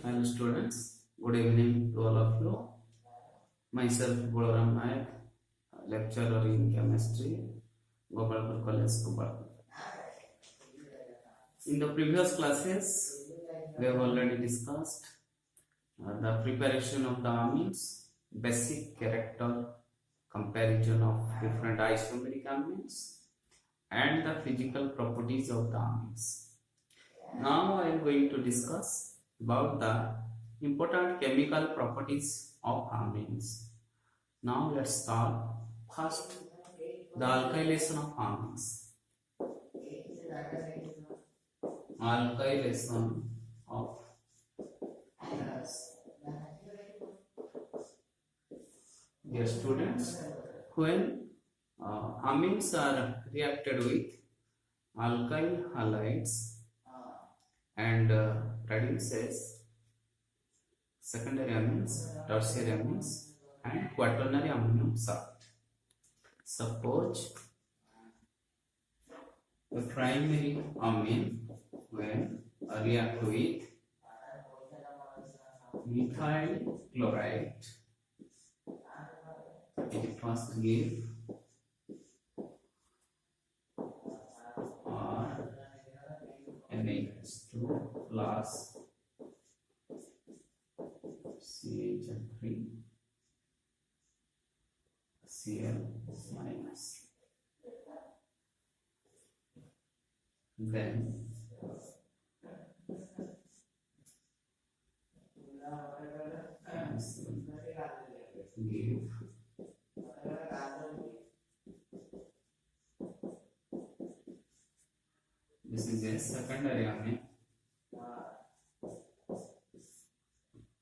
Hello students, good evening to all of you. Myself Bolaram Nayak, lecturer in chemistry, Gopalpur College, Gopalpur. In the previous classes, we have already discussed the preparation of the amines, basic character, comparison of different isomeric amines, and the physical properties of the amines. Now I am going to discuss about the important chemical properties of amines. Now let's start. First, the alkylation of amines. Alkylation of dear students, when amines are reacted with alkyl halides and produces secondary amines, tertiary amines, and quaternary ammonium salt. Suppose a primary amine when react with methyl chloride, it first give NH2 plus CH3 Cl minus. Then give this is a secondary amine.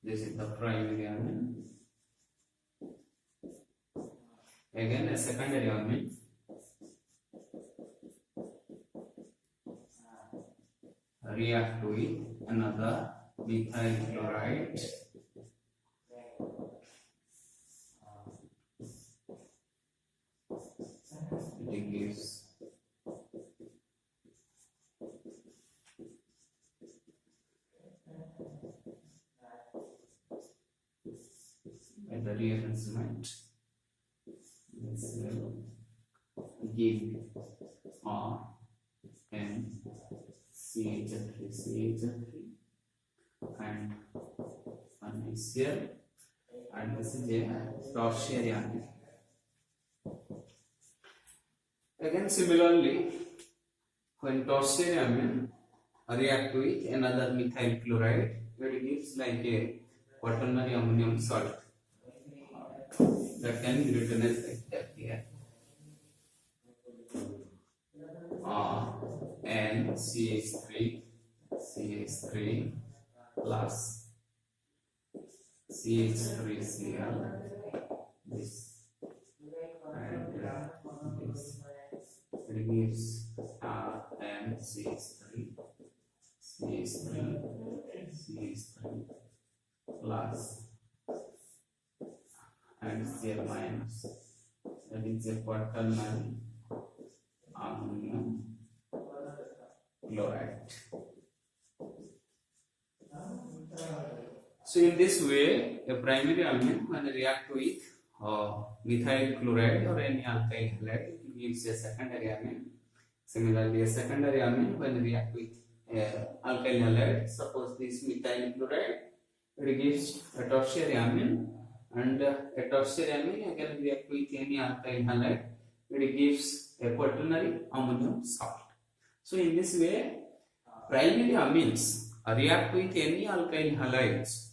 This is the primary amine. Again a secondary amine. React with another methyl chloride. It gives the rearrangement. This will give R and CH3 and one is here, and this is a tertiary amine. Again similarly, when tertiary amine react with another methyl chloride, it gives like a quaternary ammonium salt. That can be written as like that here. CH3 plus CH3Cl, this and this, it gives CH3 plus and Cl minus, that is a quaternary ammonium chloride. So in this way, a primary amine when react with methyl chloride or any alkyl halide, it gives a secondary amine. Similarly, a secondary amine when react with alkyl halide, suppose this methyl chloride, it gives a tertiary amine, and a tertiary amine again react with any alkyl halide, it gives a quaternary ammonium salt. So in this way, primary amines react with any alkyl halides,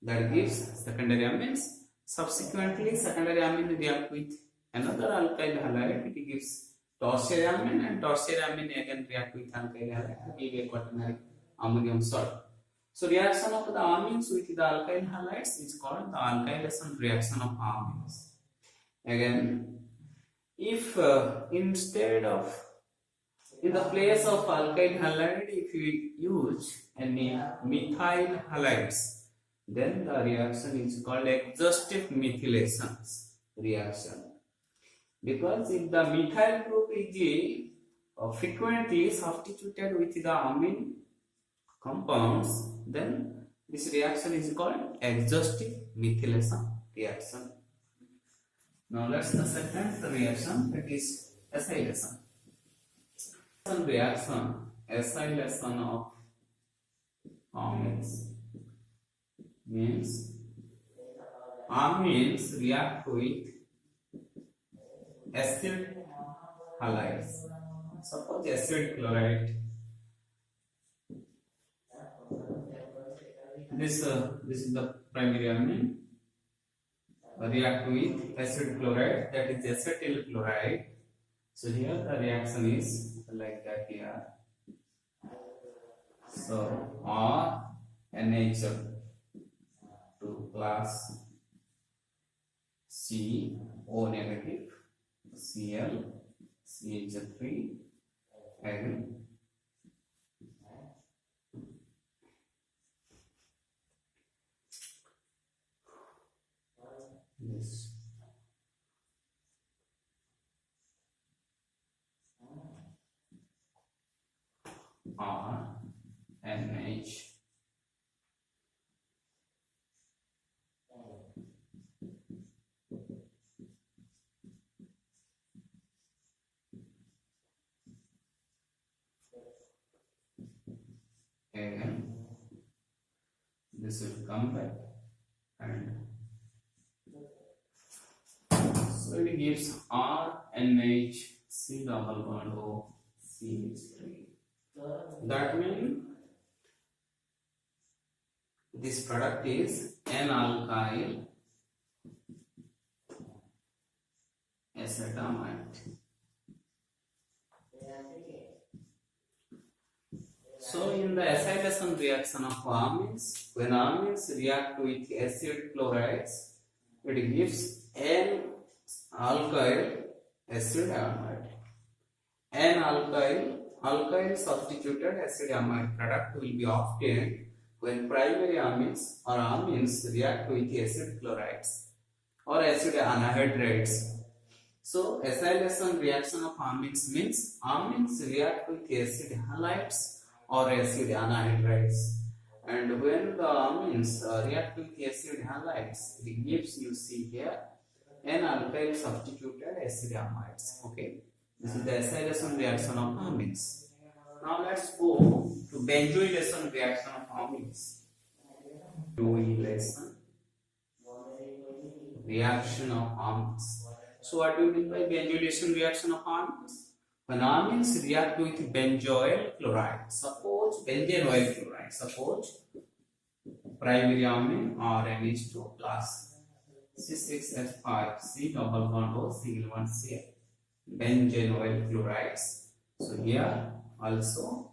that gives secondary amines. Subsequently, secondary amine react with another alkyl halide, it gives tertiary amine, and tertiary amine again react with alkyl halide to give a quaternary ammonium salt. So reaction of the amines with the alkyl halides is called the alkylation reaction of amines. Again, if instead of, in the place of alkyl halide, if we use any methyl halides, then the reaction is called exhaustive methylation reaction. Because if the methyl group is frequently substituted with the amine compounds, then This reaction is called exhaustive methylation reaction. Now let's the second reaction, that is acylation. Reaction, acylation of amines means amines react with acid halides. Suppose acid chloride. This is the primary amine. React with acid chloride, that is acetyl chloride. So here the reaction is like that here. So R NH2 plus CO negative Cl CH3 again. This R NH again. This will come back and so it gives R NH C double bond O CH3. That means this product is N-alkyl acetamide. So in the acylation reaction of amines, when amines react with acid chlorides, it gives N-alkyl acetamide. Alkyl substituted acetamide product will be obtained when primary amines or amines react with acid chlorides or acid anhydrides. So acylation reaction of amines means amines react with acid halides or acid anhydrides, and when the amines react with acid halides, it gives, you see here, N-alkyl substituted acetamides. Okay. This is the acylation reaction of amines. Now let's go to benzoylation reaction of amines. Benzoylation reaction of amines. So what do you mean by benzoylation reaction of amines? When amines react with benzoyl chloride, suppose benzene oil chloride, suppose primary amine or NH2 plus C6H5 C double bond O single bond Cl. Benzene oil chlorides. So here also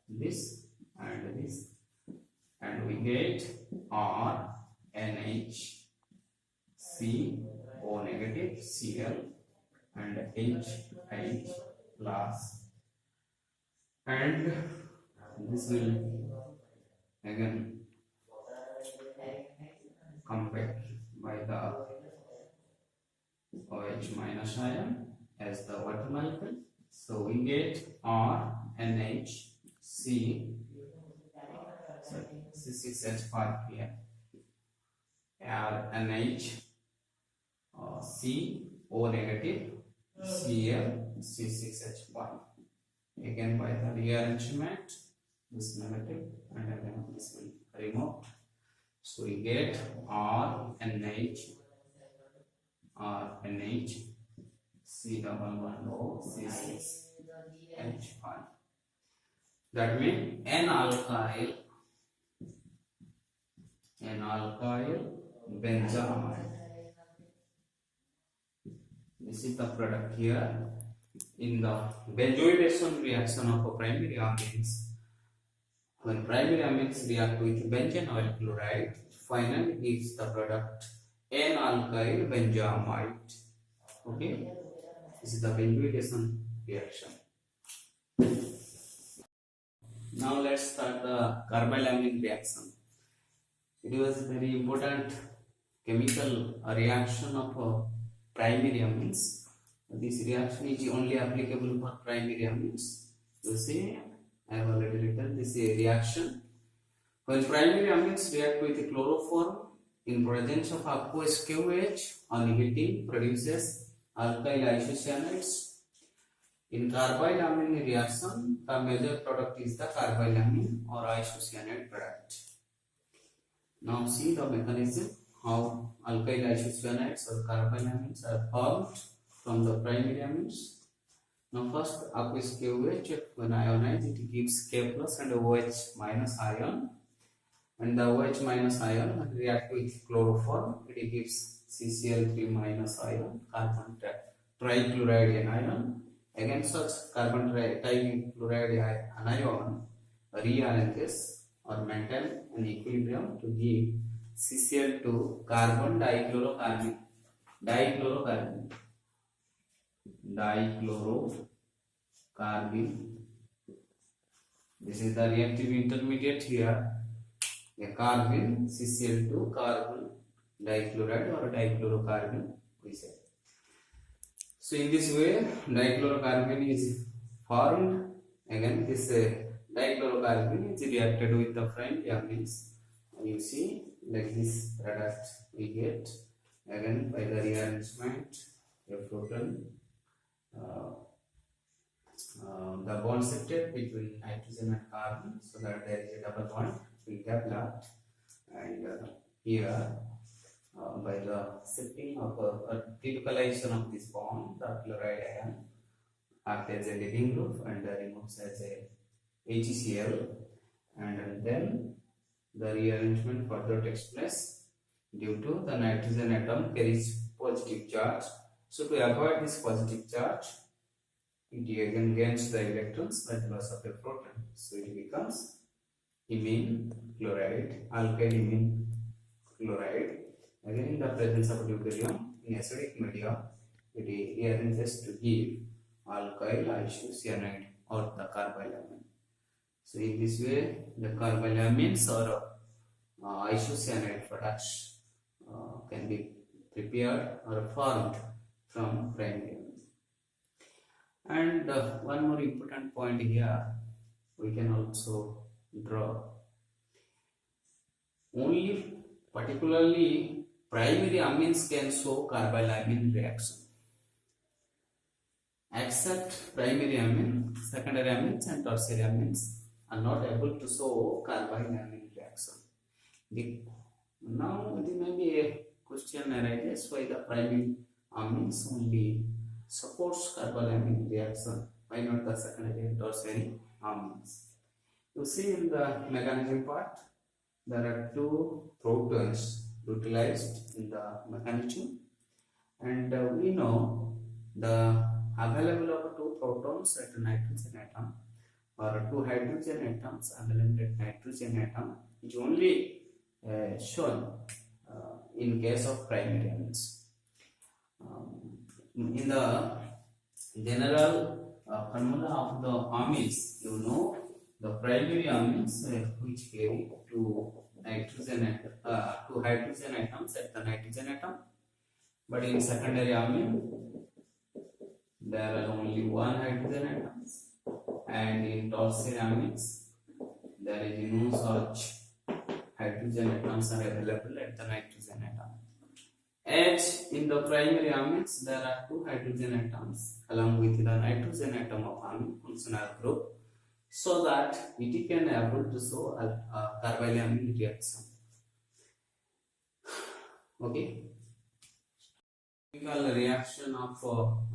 this and this, and we get R NH C O negative Cl and H plus, and this will again come back by the OH minus ion as the water molecule. So we get R NH C, sorry, C6H5 here, R NH C O negative Cl C6H5. Again by the rearrangement, this negative and again this will remove. So we get R NH C double bond O C6H5. That means N-alkyl benzamide. This is the product here. In the benzoylation reaction of a primary amines, when primary amines react with benzene oil chloride, finally gives the product N-alkyl benzamide. Okay, this is the benzoylation reaction. Now let's start the carbylamine reaction. It was very important chemical reaction of primary amines. This reaction is only applicable for primary amines. You see, I have already written this reaction. When primary amines react with chloroform in presence of aqueous KOH on heating produces alkyl isocyanates. In carbyl amine reaction, the major product is the carbylamine or isocyanate product. Now see the mechanism how alkyl isocyanates or carbylamines are formed from the primary amines. Now first aqueous KOH, when ionized it gives K plus and OH minus ion, and the OH minus ion when react with chloroform it gives CCl3 minus ion, carbon trichloride anion. Again such carbon trichloride anion rearranges or maintain an equilibrium to give CCl2 carbon dichlorocarbon. This is the reactive intermediate here. A carbon CCl2 carbon dichloride or dichlorocarbon we say. So in this way dichlorocarbon is formed. Again this dichlorocarbon is reacted with the primary amines. You see like this product we get again by the rearrangement a proton the bond shifted between nitrogen and carbon so that there is a double bond will develop, and here by the shifting of a typicalization of this bond the chloride ion acts as a leading group and removes as a HCl, and then the rearrangement further takes place due to the nitrogen atom carries positive charge. So to avoid this positive charge it again gains the electrons by the loss of a proton, so it becomes imine chloride, alkyl imine chloride. Again in the presence of deuterium in acidic media it rearranges to give alkyl isocyanide or the carbylamine. So in this way the carbylamines or isocyanide products can be prepared or formed from primary amines. And one more important point here we can also draw. Only particularly primary amines can show carbylamine reaction. Except primary amine, secondary amines and tertiary amines are not able to show carbylamine reaction. Now there may be a question arises why the primary amines only supports carbylamine reaction, why not the secondary and tertiary amines? You see in the mechanism part there are two protons utilized in the mechanism, and we know the available of two protons at nitrogen atom or two hydrogen atoms available at nitrogen atom is only shown in case of primary amines. In the general formula of the amines, you know the primary amines which carry two hydrogen atoms at the nitrogen atom, but in secondary amine there are only one hydrogen atoms, and in tertiary amines there is no such hydrogen atoms are available at the nitrogen atom. As in the primary amines there are two hydrogen atoms along with the nitrogen atom of amine functional group, so that it can able to show a carbylamine reaction. Okay. Chemical reaction of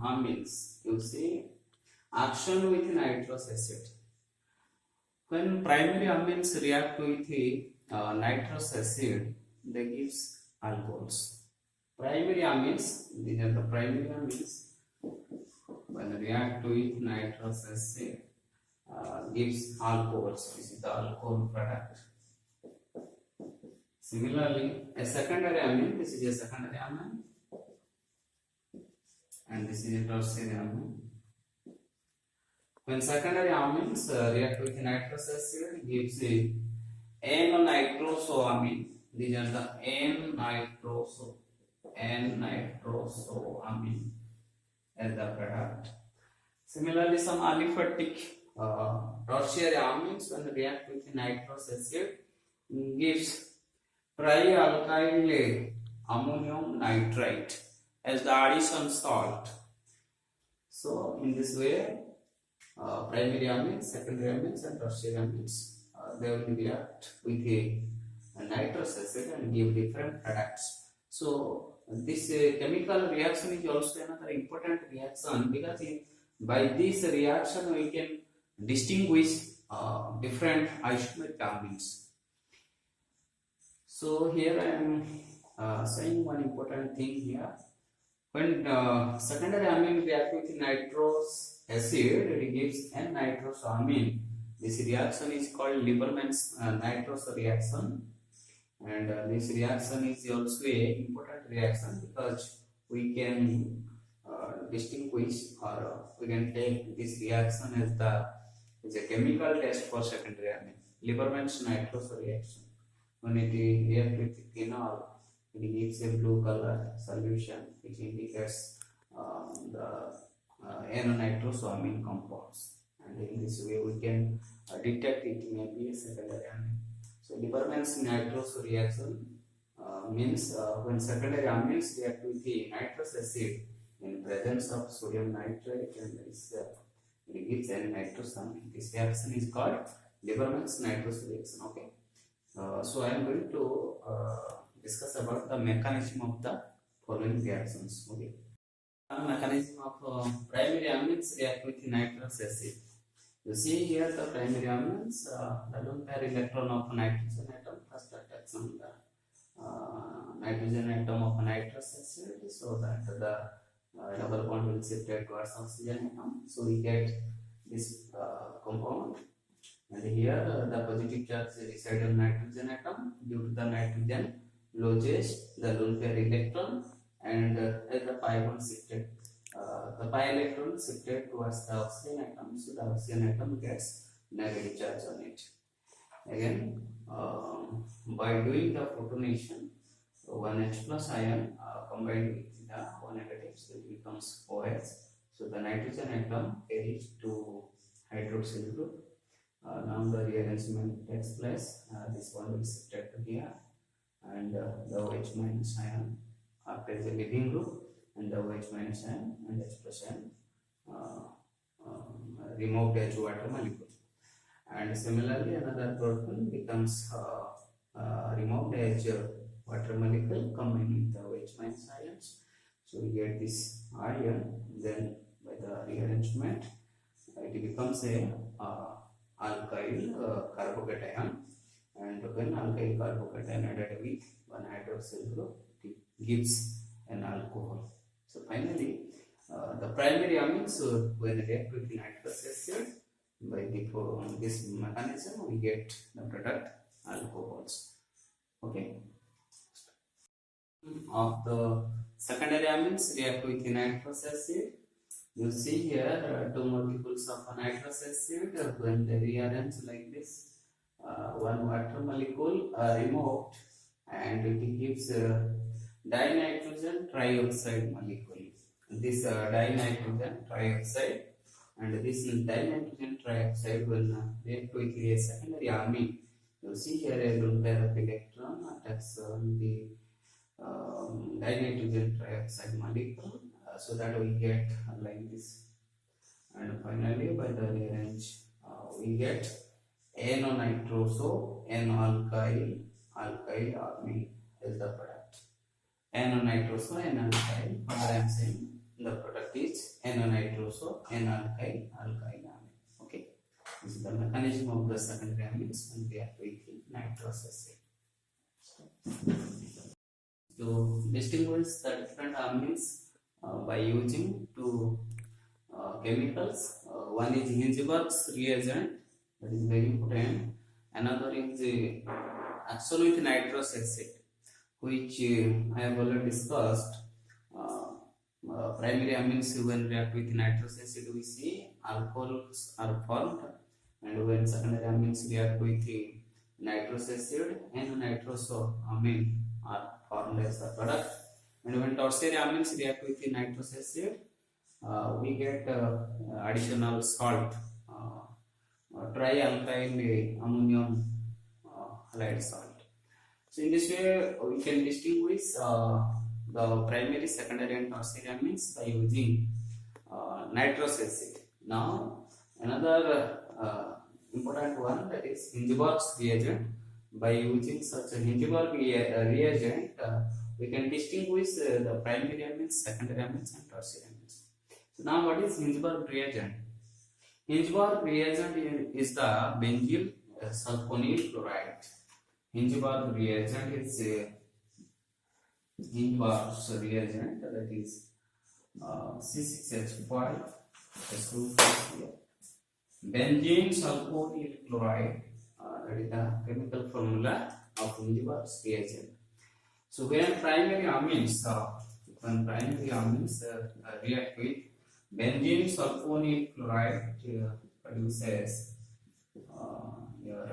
amines. You see action with nitrous acid. When primary amines react with nitrous acid, they gives alcohols. Primary amines, these are the primary amines, when react with nitrous acid gives alcohols. This is the alcohol product. Similarly, a secondary amine, this is a secondary amine, and this is a tertiary amine. When secondary amines react with nitrous acid, gives a N-nitrosoamine. These are the N-nitrosoamine as the product. Similarly, some aliphatic tertiary amines when react with nitrous acid gives trialkyl ammonium nitrate as the addition salt. So in this way, primary amines, secondary amines, and tertiary amines they will react with a nitrous acid and give different products. So this chemical reaction is also another important reaction because by this reaction we can distinguish different isomeric amines. So here I am saying one important thing here. When secondary amine react with nitrous acid, it gives N-nitrosamine. This reaction is called Lieberman's nitrous reaction, and this reaction is also a important reaction because we can distinguish or we can take this reaction as a chemical test for secondary amine. Lieberman's nitrous reaction. When it reacts with phenol, it gives a blue color solution which indicates the N-nitrosamine compounds, and in this way we can detect it may be a secondary amine. So Lieberman's nitrous reaction means when secondary amines react with the nitrous acid in presence of sodium nitrate, and it gives N-nitrosamine. This reaction is called Lieberman's nitrous reaction. Okay. So I am going to discuss about the mechanism of the following reactions. Okay. Mechanism of primary amines react with nitrous acid. You see here the primary amines, the lone pair electron of nitrogen atom first attacks on the nitrogen atom of nitrous acid, so that the double bond will shift towards oxygen atom. So we get this compound. And here the positive charge resides on nitrogen atom. Due to the nitrogen loses the lone pair electron, and as the pi bond shifted, the pi electron shifted towards the oxygen atom, so the oxygen atom gets negative charge on it. Again, by doing the photonation, one H plus ion combined with the one negative, so it becomes OH. So the nitrogen atom carries to hydroxyl group. Now the rearrangement takes place. This one will shift to here, and the OH minus ion acts as a leaving group, and the OH minus ion and H plus ion removed as water molecule. And similarly, another proton becomes removed as water molecule combined with the OH minus ions. So we get this ion. Then by the rearrangement, it becomes a alkyl carbocation, and when alkyl carbocation added with one hydroxyl group, it gives an alcohol. So finally, the primary amines when react with nitrous acid, by this mechanism we get the product alcohols. Okay. Of the secondary amines react with nitrous acid. You see here two molecules of nitrous acid. When they rearrange like this, one water molecule removed, and it gives dinitrogen trioxide molecule. This dinitrogen trioxide, and this dinitrogen trioxide will react with a secondary amine. You see here a lone pair of electron attacks on the dinitrogen trioxide molecule, so that we get like this. And finally, by the rearrange, we get N-nitroso N-alkyl amine is the product. N-nitroso N-alkyl. What I am saying, the product is N-nitroso N-alkyl amine. Okay, this is the mechanism of the secondary amines when they react with nitrous acid. To distinguish the different amines by using two chemicals, one is Hinsberg's reagent, that is very important. Another is absolute nitrous acid, which I have already discussed. Primary amines when react with nitrous acid, we see alcohols are formed, and when secondary amines react with nitrous acid, N-nitrosamine are formed as the product. And when tertiary amines react with nitrous acid, we get additional salt, trialkyl ammonium halide salt. So in this way we can distinguish the primary, secondary and tertiary amines by using nitrous acid. Now another important one, that is Hinzberg's reagent. By using such a Hinzberg reagent, we can distinguish the primary amines, secondary amines and tertiary amines. So now what is Hinzberg reagent? Hinzberg reagent is the benzyl sulfonyl chloride. Hinzberg reagent is Hinzberg's reagent, that is C6H5 SO4 benzene sulfonyl chloride, that is the chemical formula of Hinzberg's reagent. So when primary amines react with benzene sulfonyl chloride, produces your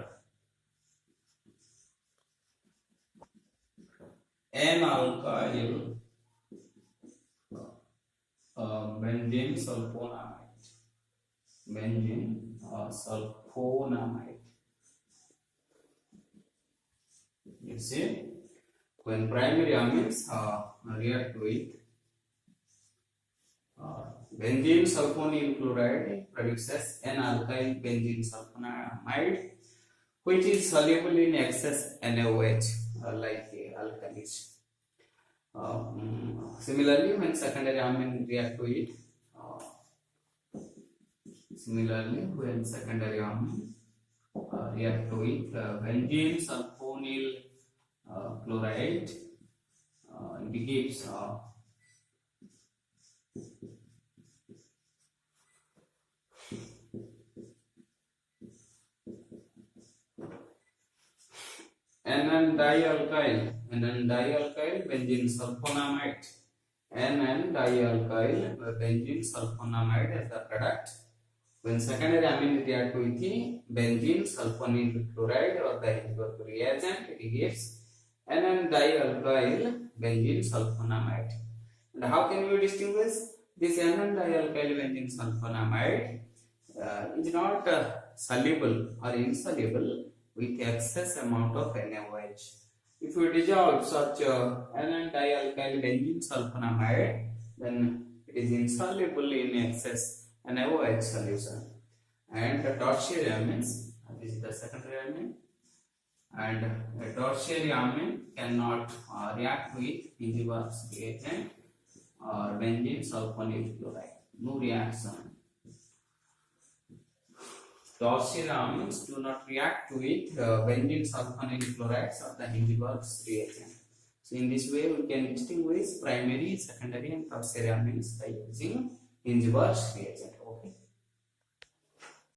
N-alkyl benzene sulfonamide. You see, when primary amines react with benzene sulfonyl chloride, produces N-alkyl benzene sulfonamide, which is soluble in excess NaOH, like alkalis. Similarly, when secondary amine react with benzene sulfonyl chloride, it gives N-dialkyl benzene sulfonamide. N-dialkyl benzene sulfonamide as the product. When secondary amine react with the benzene sulfonyl chloride or the Hinzberg reagent, it gives N-dialkyl benzene sulfonamide. And how can we distinguish this N-dialkyl benzene sulfonamide? Is not soluble or insoluble with excess amount of NaOH. If we dissolve such N-dialkyl benzene sulfonamide, then it is insoluble in excess NaOH solution. And the tertiary amines, this is the secondary amine, and a tertiary amine cannot react with Hinzberg's reagent or benzene sulfonyl chloride. No reaction. Tertiary amines do not react with benzene sulfonyl chlorides or the Hinzberg's reagent. So in this way we can distinguish primary, secondary and tertiary amines by using Hinzberg's reagent.